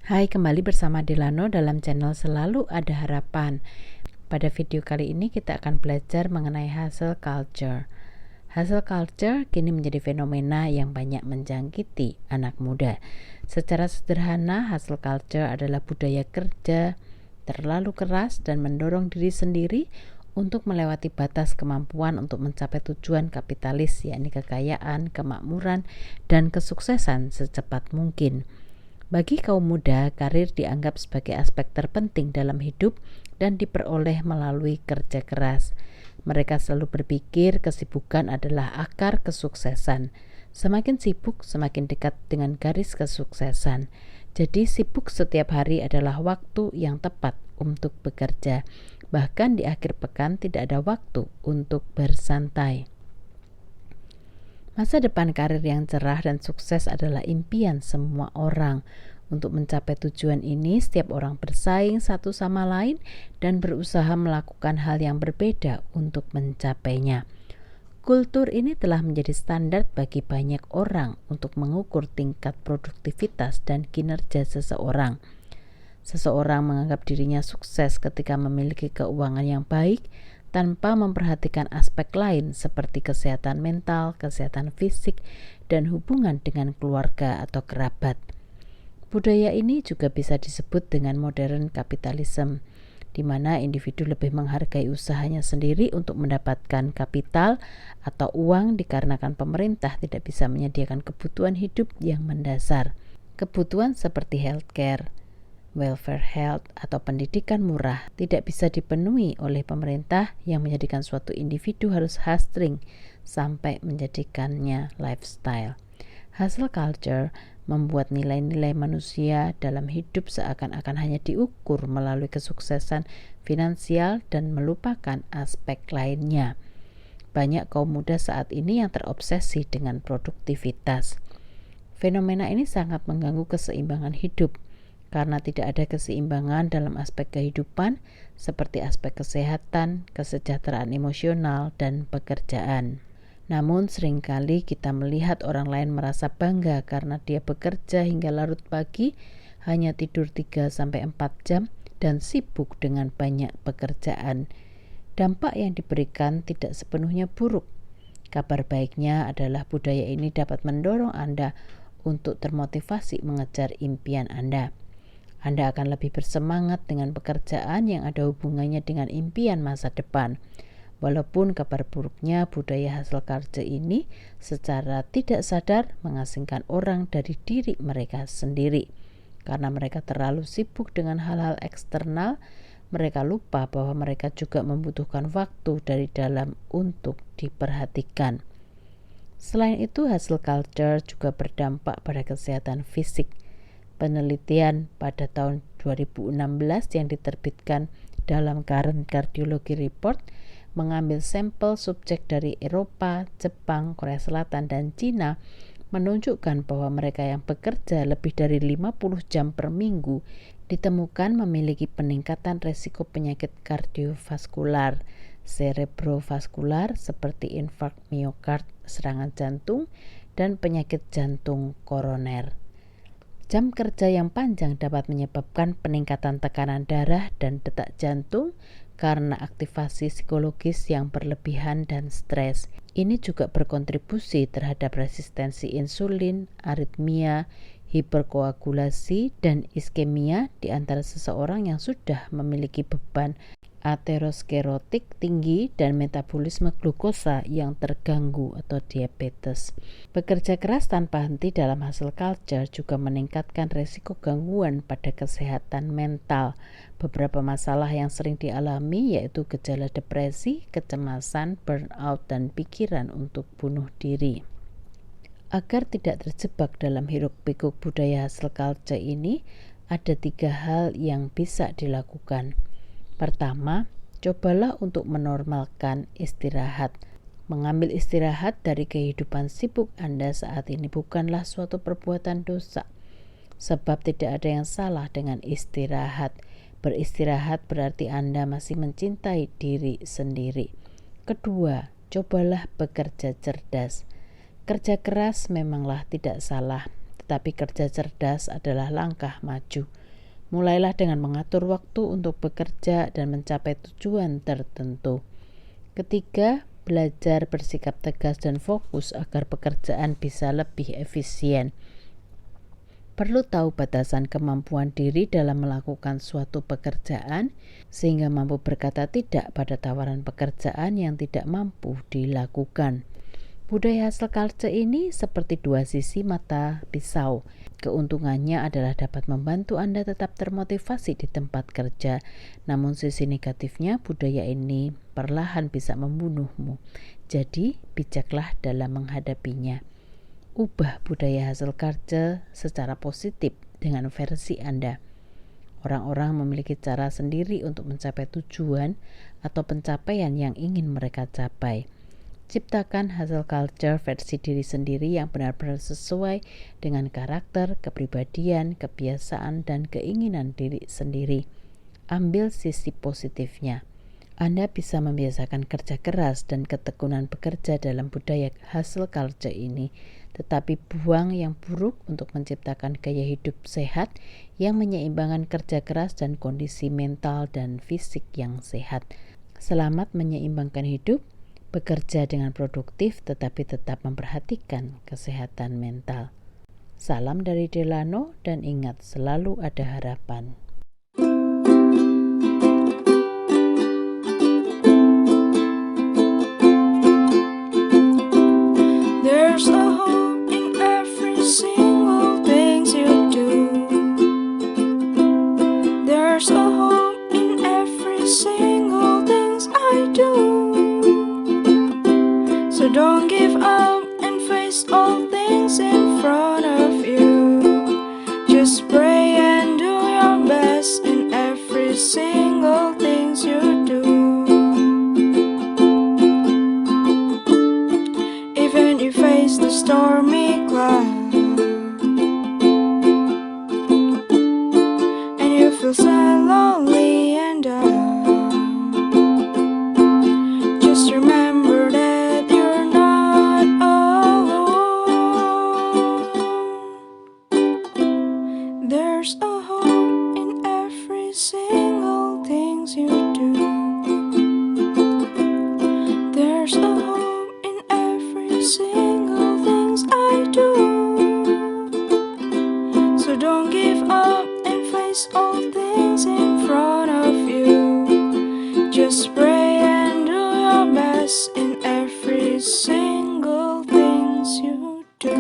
Hai, kembali bersama Delano dalam channel Selalu Ada Harapan. Pada video kali ini kita akan belajar mengenai hustle culture. Hustle culture kini menjadi fenomena yang banyak menjangkiti anak muda. Secara sederhana, hustle culture adalah budaya kerja terlalu keras dan mendorong diri sendiri untuk melewati batas kemampuan untuk mencapai tujuan kapitalis, yakni kekayaan, kemakmuran, dan kesuksesan secepat mungkin. Bagi kaum muda, karir dianggap sebagai aspek terpenting dalam hidup dan diperoleh melalui kerja keras. Mereka selalu berpikir kesibukan adalah akar kesuksesan. Semakin sibuk, semakin dekat dengan garis kesuksesan. Jadi sibuk setiap hari adalah waktu yang tepat untuk bekerja. Bahkan di akhir pekan tidak ada waktu untuk bersantai. Masa depan karir yang cerah dan sukses adalah impian semua orang. Untuk mencapai tujuan ini, setiap orang bersaing satu sama lain dan berusaha melakukan hal yang berbeda untuk mencapainya. Kultur ini telah menjadi standar bagi banyak orang untuk mengukur tingkat produktivitas dan kinerja seseorang. Seseorang menganggap dirinya sukses ketika memiliki keuangan yang baik, tanpa memperhatikan aspek lain seperti kesehatan mental, kesehatan fisik, dan hubungan dengan keluarga atau kerabat. Budaya ini juga bisa disebut dengan modern kapitalisme, di mana individu lebih menghargai usahanya sendiri untuk mendapatkan kapital atau uang dikarenakan pemerintah tidak bisa menyediakan kebutuhan hidup yang mendasar. Kebutuhan seperti healthcare, welfare health, atau pendidikan murah tidak bisa dipenuhi oleh pemerintah yang menjadikan suatu individu harus hustling sampai menjadikannya lifestyle. Hustle culture membuat nilai-nilai manusia dalam hidup seakan-akan hanya diukur melalui kesuksesan finansial dan melupakan aspek lainnya. Banyak kaum muda saat ini yang terobsesi dengan produktivitas. Fenomena ini sangat mengganggu keseimbangan hidup, karena tidak ada keseimbangan dalam aspek kehidupan seperti aspek kesehatan, kesejahteraan emosional, dan pekerjaan. Namun seringkali kita melihat orang lain merasa bangga karena dia bekerja hingga larut pagi, hanya tidur 3-4 jam, dan sibuk dengan banyak pekerjaan. Dampak yang diberikan tidak sepenuhnya buruk. Kabar baiknya adalah budaya ini dapat mendorong Anda untuk termotivasi mengejar impian Anda. Anda akan lebih bersemangat dengan pekerjaan yang ada hubungannya dengan impian masa depan. Walaupun kabar buruknya, budaya hustle culture ini secara tidak sadar mengasingkan orang dari diri mereka sendiri. Karena mereka terlalu sibuk dengan hal-hal eksternal, mereka lupa bahwa mereka juga membutuhkan waktu dari dalam untuk diperhatikan. Selain itu, hustle culture juga berdampak pada kesehatan fisik. Penelitian pada tahun 2016 yang diterbitkan dalam Current Cardiology Report mengambil sampel subjek dari Eropa, Jepang, Korea Selatan, dan Cina menunjukkan bahwa mereka yang bekerja lebih dari 50 jam per minggu ditemukan memiliki peningkatan resiko penyakit kardiovaskular, cerebrovaskular seperti infark miokard, serangan jantung, dan penyakit jantung koroner. Jam kerja yang panjang dapat menyebabkan peningkatan tekanan darah dan detak jantung karena aktivasi psikologis yang berlebihan dan stres. Ini juga berkontribusi terhadap resistensi insulin, aritmia, hiperkoagulasi, dan iskemia di antara seseorang yang sudah memiliki beban aterosklerotik tinggi dan metabolisme glukosa yang terganggu atau diabetes. Bekerja keras tanpa henti dalam hustle culture juga meningkatkan resiko gangguan pada kesehatan mental. Beberapa masalah yang sering dialami yaitu gejala depresi, kecemasan, burnout, dan pikiran untuk bunuh diri. Agar tidak terjebak dalam hiruk-pikuk budaya hustle culture ini, ada 3 hal yang bisa dilakukan. Pertama, cobalah untuk menormalkan istirahat. Mengambil istirahat dari kehidupan sibuk Anda saat ini bukanlah suatu perbuatan dosa, sebab tidak ada yang salah dengan istirahat. Beristirahat berarti Anda masih mencintai diri sendiri. Kedua, cobalah bekerja cerdas. Kerja keras memanglah tidak salah, tetapi kerja cerdas adalah langkah maju. Mulailah dengan mengatur waktu untuk bekerja dan mencapai tujuan tertentu. Ketiga, belajar bersikap tegas dan fokus agar pekerjaan bisa lebih efisien. Perlu tahu batasan kemampuan diri dalam melakukan suatu pekerjaan, sehingga mampu berkata tidak pada tawaran pekerjaan yang tidak mampu dilakukan. Budaya hustle culture ini seperti dua sisi mata pisau. Keuntungannya adalah dapat membantu Anda tetap termotivasi di tempat kerja, namun sisi negatifnya budaya ini perlahan bisa membunuhmu. Jadi, bijaklah dalam menghadapinya. Ubah budaya hustle culture secara positif dengan versi Anda. Orang-orang memiliki cara sendiri untuk mencapai tujuan atau pencapaian yang ingin mereka capai. Ciptakan hustle culture versi diri sendiri yang benar-benar sesuai dengan karakter, kepribadian, kebiasaan, dan keinginan diri sendiri. Ambil sisi positifnya. Anda bisa membiasakan kerja keras dan ketekunan bekerja dalam budaya hustle culture ini, tetapi buang yang buruk untuk menciptakan gaya hidup sehat yang menyeimbangkan kerja keras dan kondisi mental dan fisik yang sehat. Selamat menyeimbangkan hidup, bekerja dengan produktif tetapi tetap memperhatikan kesehatan mental. Salam dari Delano, dan ingat, selalu ada harapan. There's a hope in every single thing you do. There's a hope in every single thing I do. So don't give up and face all things in front of you. Just pray and do your best in every single thing you do. Even if you face the stormy cloud and you feel sad, lonely and down, just remember that you're not alone. There's a hope in every single thing you do. There's a hope in every single things I do. So don't give up and face all things in front of you. Just pray and do your best in every single things you do.